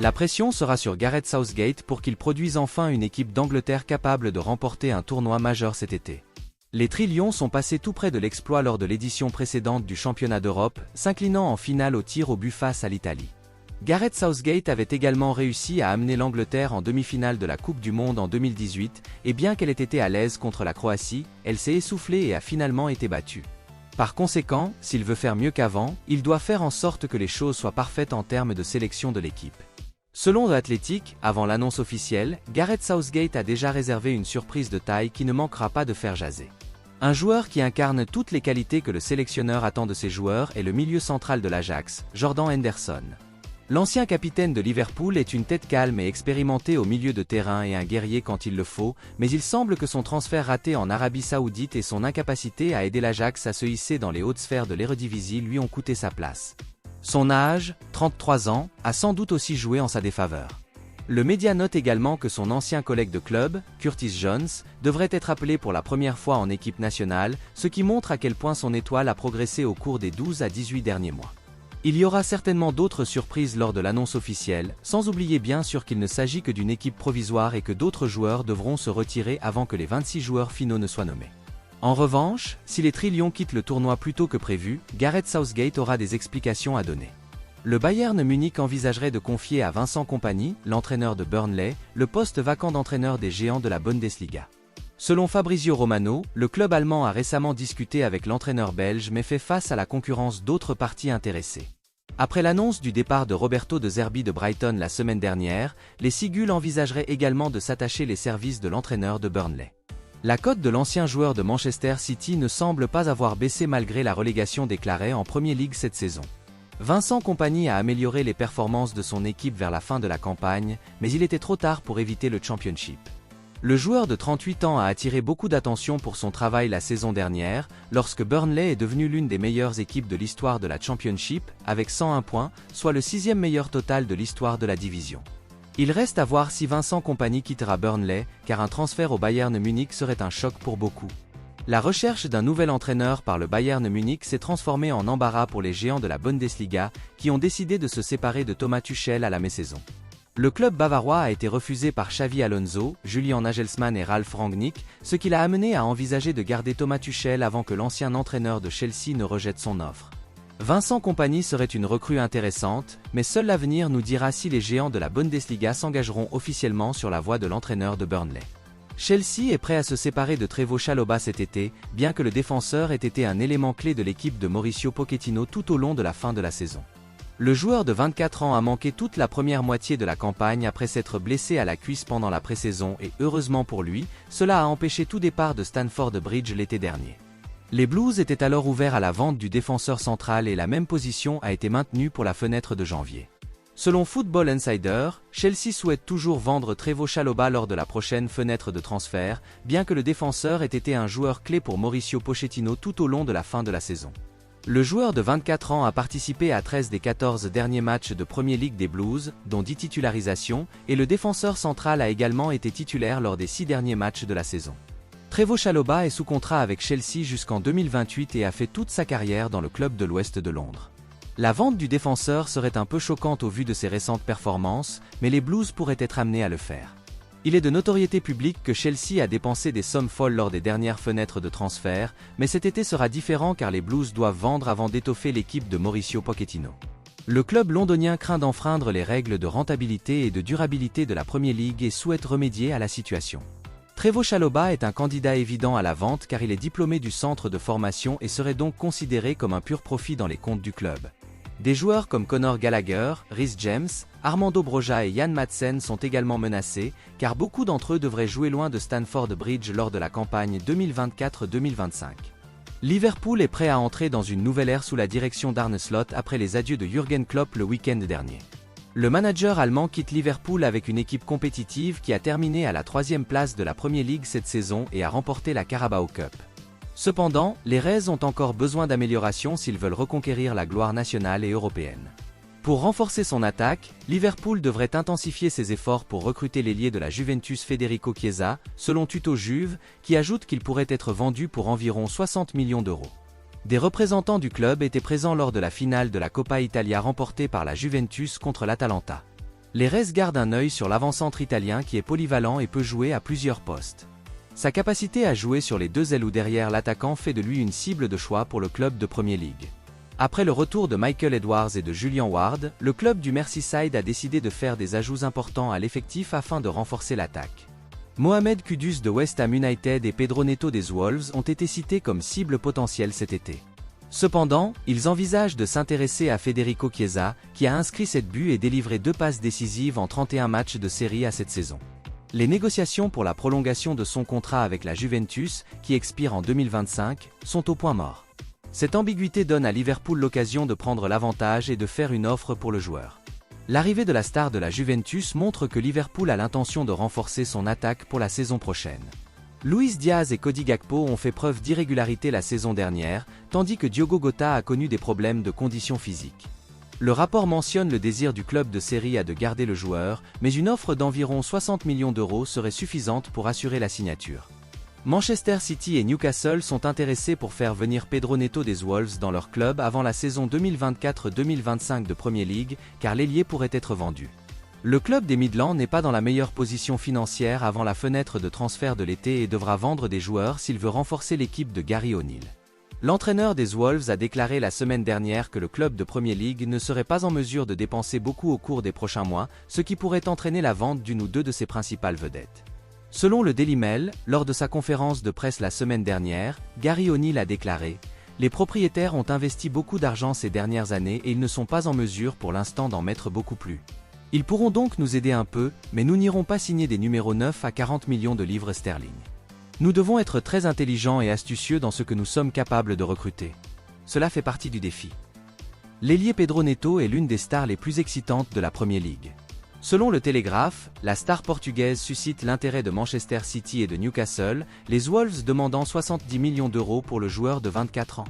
La pression sera sur Gareth Southgate pour qu'il produise enfin une équipe d'Angleterre capable de remporter un tournoi majeur cet été. Les Tri-Lions sont passés tout près de l'exploit lors de l'édition précédente du championnat d'Europe, s'inclinant en finale au tir au but face à l'Italie. Gareth Southgate avait également réussi à amener l'Angleterre en demi-finale de la Coupe du Monde en 2018, et bien qu'elle ait été à l'aise contre la Croatie, elle s'est essoufflée et a finalement été battue. Par conséquent, s'il veut faire mieux qu'avant, il doit faire en sorte que les choses soient parfaites en termes de sélection de l'équipe. Selon The Athletic, avant l'annonce officielle, Gareth Southgate a déjà réservé une surprise de taille qui ne manquera pas de faire jaser. Un joueur qui incarne toutes les qualités que le sélectionneur attend de ses joueurs est le milieu central de l'Ajax, Jordan Henderson. L'ancien capitaine de Liverpool est une tête calme et expérimentée au milieu de terrain et un guerrier quand il le faut, mais il semble que son transfert raté en Arabie Saoudite et son incapacité à aider l'Ajax à se hisser dans les hautes sphères de l'Eredivisie lui ont coûté sa place. Son âge, 33 ans, a sans doute aussi joué en sa défaveur. Le média note également que son ancien collègue de club, Curtis Jones, devrait être appelé pour la première fois en équipe nationale, ce qui montre à quel point son étoile a progressé au cours des 12 à 18 derniers mois. Il y aura certainement d'autres surprises lors de l'annonce officielle, sans oublier bien sûr qu'il ne s'agit que d'une équipe provisoire et que d'autres joueurs devront se retirer avant que les 26 joueurs finaux ne soient nommés. En revanche, si les Tri-Lions quittent le tournoi plus tôt que prévu, Gareth Southgate aura des explications à donner. Le Bayern Munich envisagerait de confier à Vincent Kompany, l'entraîneur de Burnley, le poste vacant d'entraîneur des géants de la Bundesliga. Selon Fabrizio Romano, le club allemand a récemment discuté avec l'entraîneur belge mais fait face à la concurrence d'autres parties intéressées. Après l'annonce du départ de Roberto De Zerbi de Brighton la semaine dernière, les Cigules envisageraient également de s'attacher les services de l'entraîneur de Burnley. La cote de l'ancien joueur de Manchester City ne semble pas avoir baissé malgré la relégation déclarée en Premier League cette saison. Vincent Kompany a amélioré les performances de son équipe vers la fin de la campagne, mais il était trop tard pour éviter le Championship. Le joueur de 38 ans a attiré beaucoup d'attention pour son travail la saison dernière, lorsque Burnley est devenu l'une des meilleures équipes de l'histoire de la Championship, avec 101 points, soit le 6e meilleur total de l'histoire de la division. Il reste à voir si Vincent Kompany quittera Burnley, car un transfert au Bayern Munich serait un choc pour beaucoup. La recherche d'un nouvel entraîneur par le Bayern Munich s'est transformée en embarras pour les géants de la Bundesliga, qui ont décidé de se séparer de Thomas Tuchel à la mi-saison. Le club bavarois a été refusé par Xavi Alonso, Julian Nagelsmann et Ralf Rangnick, ce qui l'a amené à envisager de garder Thomas Tuchel avant que l'ancien entraîneur de Chelsea ne rejette son offre. Vincent Kompany serait une recrue intéressante, mais seul l'avenir nous dira si les géants de la Bundesliga s'engageront officiellement sur la voie de l'entraîneur de Burnley. Chelsea est prêt à se séparer de Trevoh Chalobah cet été, bien que le défenseur ait été un élément clé de l'équipe de Mauricio Pochettino tout au long de la fin de la saison. Le joueur de 24 ans a manqué toute la première moitié de la campagne après s'être blessé à la cuisse pendant la pré-saison et, heureusement pour lui, cela a empêché tout départ de Stamford Bridge l'été dernier. Les Blues étaient alors ouverts à la vente du défenseur central et la même position a été maintenue pour la fenêtre de janvier. Selon Football Insider, Chelsea souhaite toujours vendre Trevoh Chalobah lors de la prochaine fenêtre de transfert, bien que le défenseur ait été un joueur clé pour Mauricio Pochettino tout au long de la fin de la saison. Le joueur de 24 ans a participé à 13 des 14 derniers matchs de Premier League des Blues, dont 10 titularisations, et le défenseur central a également été titulaire lors des 6 derniers matchs de la saison. Trevoh Chalobah est sous contrat avec Chelsea jusqu'en 2028 et a fait toute sa carrière dans le club de l'Ouest de Londres. La vente du défenseur serait un peu choquante au vu de ses récentes performances, mais les Blues pourraient être amenés à le faire. Il est de notoriété publique que Chelsea a dépensé des sommes folles lors des dernières fenêtres de transfert, mais cet été sera différent car les Blues doivent vendre avant d'étoffer l'équipe de Mauricio Pochettino. Le club londonien craint d'enfreindre les règles de rentabilité et de durabilité de la Premier League et souhaite remédier à la situation. Trevoh Chalobah est un candidat évident à la vente car il est diplômé du centre de formation et serait donc considéré comme un pur profit dans les comptes du club. Des joueurs comme Conor Gallagher, Reece James, Armando Broja et Jan Madsen sont également menacés, car beaucoup d'entre eux devraient jouer loin de Stamford Bridge lors de la campagne 2024-2025. Liverpool est prêt à entrer dans une nouvelle ère sous la direction d'Arne Slot après les adieux de Jürgen Klopp le week-end dernier. Le manager allemand quitte Liverpool avec une équipe compétitive qui a terminé à la 3e place de la Premier League cette saison et a remporté la Carabao Cup. Cependant, les Reds ont encore besoin d'amélioration s'ils veulent reconquérir la gloire nationale et européenne. Pour renforcer son attaque, Liverpool devrait intensifier ses efforts pour recruter l'ailier de la Juventus Federico Chiesa, selon Tuto Juve, qui ajoute qu'il pourrait être vendu pour environ 60 millions d'euros. Des représentants du club étaient présents lors de la finale de la Coppa Italia remportée par la Juventus contre l'Atalanta. Les Reds gardent un œil sur l'avant-centre italien qui est polyvalent et peut jouer à plusieurs postes. Sa capacité à jouer sur les deux ailes ou derrière l'attaquant fait de lui une cible de choix pour le club de Premier League. Après le retour de Michael Edwards et de Julian Ward, le club du Merseyside a décidé de faire des ajouts importants à l'effectif afin de renforcer l'attaque. Mohamed Kudus de West Ham United et Pedro Neto des Wolves ont été cités comme cibles potentielles cet été. Cependant, ils envisagent de s'intéresser à Federico Chiesa, qui a inscrit 7 buts et délivré 2 passes décisives en 31 matchs de série à cette saison. Les négociations pour la prolongation de son contrat avec la Juventus, qui expire en 2025, sont au point mort. Cette ambiguïté donne à Liverpool l'occasion de prendre l'avantage et de faire une offre pour le joueur. L'arrivée de la star de la Juventus montre que Liverpool a l'intention de renforcer son attaque pour la saison prochaine. Luis Diaz et Cody Gakpo ont fait preuve d'irrégularité la saison dernière, tandis que Diogo Jota a connu des problèmes de condition physique. Le rapport mentionne le désir du club de Serie A de garder le joueur, mais une offre d'environ 60 millions d'euros serait suffisante pour assurer la signature. Manchester City et Newcastle sont intéressés pour faire venir Pedro Neto des Wolves dans leur club avant la saison 2024-2025 de Premier League, car l'ailier pourrait être vendu. Le club des Midlands n'est pas dans la meilleure position financière avant la fenêtre de transfert de l'été et devra vendre des joueurs s'il veut renforcer l'équipe de Gary O'Neill. L'entraîneur des Wolves a déclaré la semaine dernière que le club de Premier League ne serait pas en mesure de dépenser beaucoup au cours des prochains mois, ce qui pourrait entraîner la vente d'une ou deux de ses principales vedettes. Selon le Daily Mail, lors de sa conférence de presse la semaine dernière, Gary O'Neill a déclaré « Les propriétaires ont investi beaucoup d'argent ces dernières années et ils ne sont pas en mesure pour l'instant d'en mettre beaucoup plus. Ils pourront donc nous aider un peu, mais nous n'irons pas signer des numéros 9 à 40 millions de livres sterling. Nous devons être très intelligents et astucieux dans ce que nous sommes capables de recruter. Cela fait partie du défi. » L'ailier Pedro Neto est l'une des stars les plus excitantes de la Premier League. Selon le Télégraphe, la star portugaise suscite l'intérêt de Manchester City et de Newcastle, les Wolves demandant 70 millions d'euros pour le joueur de 24 ans.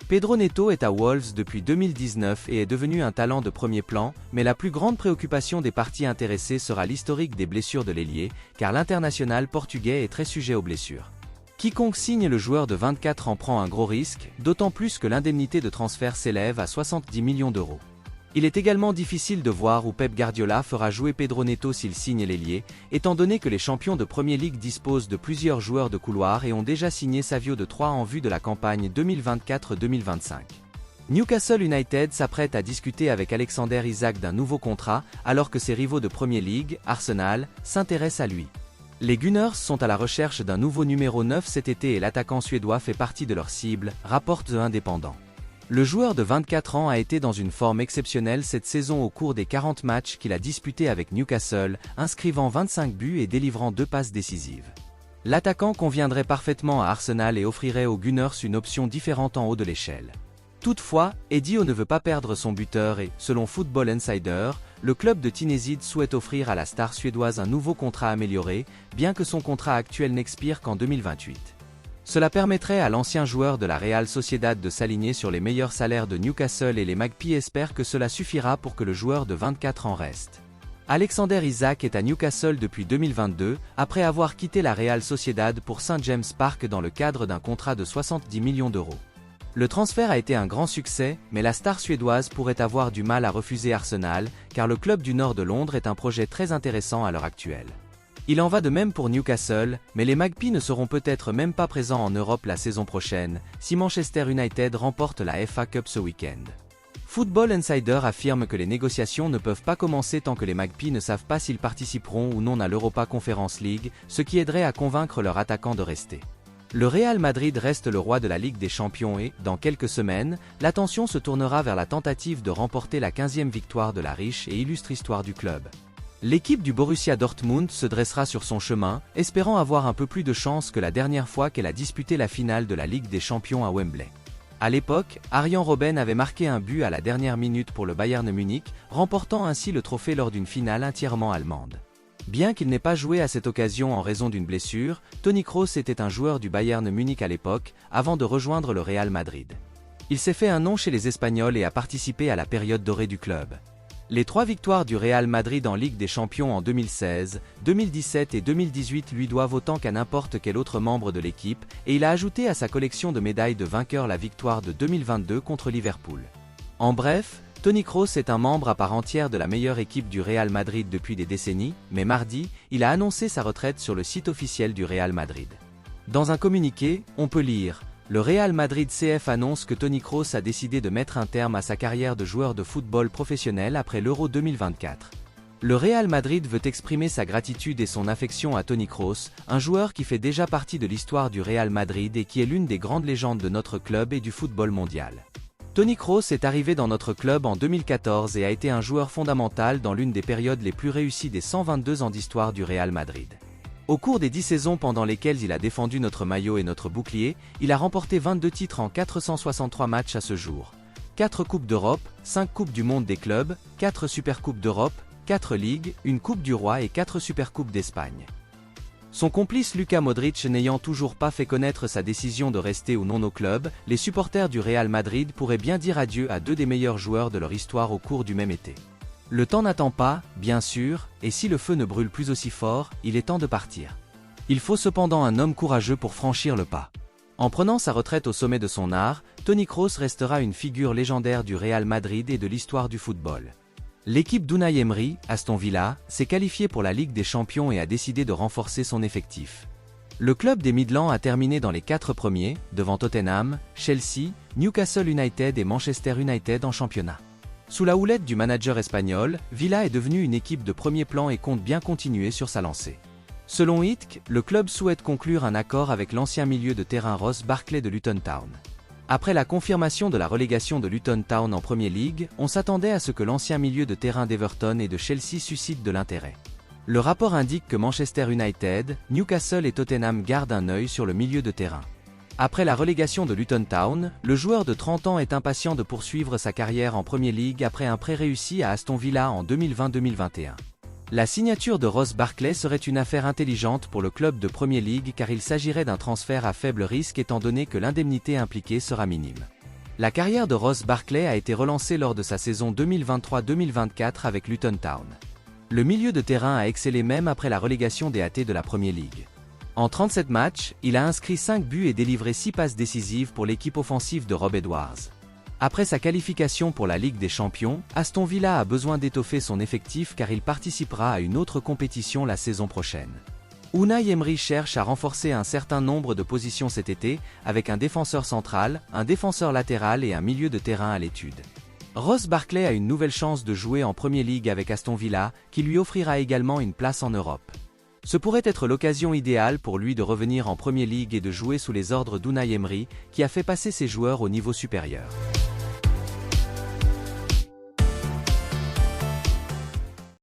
Pedro Neto est à Wolves depuis 2019 et est devenu un talent de premier plan, mais la plus grande préoccupation des parties intéressées sera l'historique des blessures de l'ailier, car l'international portugais est très sujet aux blessures. Quiconque signe le joueur de 24 ans prend un gros risque, d'autant plus que l'indemnité de transfert s'élève à 70 millions d'euros. Il est également difficile de voir où Pep Guardiola fera jouer Pedro Neto s'il signe l'ailier, étant donné que les champions de Premier League disposent de plusieurs joueurs de couloir et ont déjà signé Savio de Troyes en vue de la campagne 2024-2025. Newcastle United s'apprête à discuter avec Alexander Isak d'un nouveau contrat, alors que ses rivaux de Premier League, Arsenal, s'intéressent à lui. Les Gunners sont à la recherche d'un nouveau numéro 9 cet été et l'attaquant suédois fait partie de leur cible, rapporte The Independent. Le joueur de 24 ans a été dans une forme exceptionnelle cette saison au cours des 40 matchs qu'il a disputés avec Newcastle, inscrivant 25 buts et délivrant 2 passes décisives. L'attaquant conviendrait parfaitement à Arsenal et offrirait aux Gunners une option différente en haut de l'échelle. Toutefois, Eddie Howe ne veut pas perdre son buteur et, selon Football Insider, le club de Tyneside souhaite offrir à la star suédoise un nouveau contrat amélioré, bien que son contrat actuel n'expire qu'en 2028. Cela permettrait à l'ancien joueur de la Real Sociedad de s'aligner sur les meilleurs salaires de Newcastle et les Magpies espèrent que cela suffira pour que le joueur de 24 ans reste. Alexander Isak est à Newcastle depuis 2022, après avoir quitté la Real Sociedad pour St James Park dans le cadre d'un contrat de 70 millions d'euros. Le transfert a été un grand succès, mais la star suédoise pourrait avoir du mal à refuser Arsenal, car le club du nord de Londres est un projet très intéressant à l'heure actuelle. Il en va de même pour Newcastle, mais les Magpies ne seront peut-être même pas présents en Europe la saison prochaine, si Manchester United remporte la FA Cup ce week-end. Football Insider affirme que les négociations ne peuvent pas commencer tant que les Magpies ne savent pas s'ils participeront ou non à l'Europa Conference League, ce qui aiderait à convaincre leur attaquant de rester. Le Real Madrid reste le roi de la Ligue des Champions et, dans quelques semaines, l'attention se tournera vers la tentative de remporter la 15e victoire de la riche et illustre histoire du club. L'équipe du Borussia Dortmund se dressera sur son chemin, espérant avoir un peu plus de chance que la dernière fois qu'elle a disputé la finale de la Ligue des Champions à Wembley. À l'époque, Arjen Robben avait marqué un but à la dernière minute pour le Bayern Munich, remportant ainsi le trophée lors d'une finale entièrement allemande. Bien qu'il n'ait pas joué à cette occasion en raison d'une blessure, Toni Kroos était un joueur du Bayern Munich à l'époque, avant de rejoindre le Real Madrid. Il s'est fait un nom chez les Espagnols et a participé à la période dorée du club. Les 3 victoires du Real Madrid en Ligue des Champions en 2016, 2017 et 2018 lui doivent autant qu'à n'importe quel autre membre de l'équipe, et il a ajouté à sa collection de médailles de vainqueur la victoire de 2022 contre Liverpool. En bref, Toni Kroos est un membre à part entière de la meilleure équipe du Real Madrid depuis des décennies, mais mardi, il a annoncé sa retraite sur le site officiel du Real Madrid. Dans un communiqué, on peut lire « Le Real Madrid CF annonce que Toni Kroos a décidé de mettre un terme à sa carrière de joueur de football professionnel après l'Euro 2024. Le Real Madrid veut exprimer sa gratitude et son affection à Toni Kroos, un joueur qui fait déjà partie de l'histoire du Real Madrid et qui est l'une des grandes légendes de notre club et du football mondial. Toni Kroos est arrivé dans notre club en 2014 et a été un joueur fondamental dans l'une des périodes les plus réussies des 122 ans d'histoire du Real Madrid. Au cours des 10 saisons pendant lesquelles il a défendu notre maillot et notre bouclier, il a remporté 22 titres en 463 matchs à ce jour. 4 Coupes d'Europe, 5 Coupes du Monde des clubs, 4 Supercoupes d'Europe, 4 Ligues, une Coupe du Roi et 4 Supercoupes d'Espagne. Son complice Luka Modric n'ayant toujours pas fait connaître sa décision de rester ou non au club, les supporters du Real Madrid pourraient bien dire adieu à deux des meilleurs joueurs de leur histoire au cours du même été. Le temps n'attend pas, bien sûr, et si le feu ne brûle plus aussi fort, il est temps de partir. Il faut cependant un homme courageux pour franchir le pas. En prenant sa retraite au sommet de son art, Toni Kroos restera une figure légendaire du Real Madrid et de l'histoire du football. L'équipe d'Unai Emery, Aston Villa, s'est qualifiée pour la Ligue des Champions et a décidé de renforcer son effectif. Le club des Midlands a terminé dans les 4 premiers, devant Tottenham, Chelsea, Newcastle United et Manchester United en championnat. Sous la houlette du manager espagnol, Villa est devenue une équipe de premier plan et compte bien continuer sur sa lancée. Selon ITK, le club souhaite conclure un accord avec l'ancien milieu de terrain Ross Barkley de Luton Town. Après la confirmation de la relégation de Luton Town en Premier League, on s'attendait à ce que l'ancien milieu de terrain d'Everton et de Chelsea suscite de l'intérêt. Le rapport indique que Manchester United, Newcastle et Tottenham gardent un œil sur le milieu de terrain. Après la relégation de Luton Town, le joueur de 30 ans est impatient de poursuivre sa carrière en Premier League après un prêt réussi à Aston Villa en 2020-2021. La signature de Ross Barkley serait une affaire intelligente pour le club de Premier League car il s'agirait d'un transfert à faible risque étant donné que l'indemnité impliquée sera minime. La carrière de Ross Barkley a été relancée lors de sa saison 2023-2024 avec Luton Town. Le milieu de terrain a excellé même après la relégation des AT de la Premier League. En 37 matchs, il a inscrit 5 buts et délivré 6 passes décisives pour l'équipe offensive de Rob Edwards. Après sa qualification pour la Ligue des Champions, Aston Villa a besoin d'étoffer son effectif car il participera à une autre compétition la saison prochaine. Unai Emery cherche à renforcer un certain nombre de positions cet été, avec un défenseur central, un défenseur latéral et un milieu de terrain à l'étude. Ross Barkley a une nouvelle chance de jouer en Premier League avec Aston Villa, qui lui offrira également une place en Europe. Ce pourrait être l'occasion idéale pour lui de revenir en Premier League et de jouer sous les ordres d'Unai Emery, qui a fait passer ses joueurs au niveau supérieur.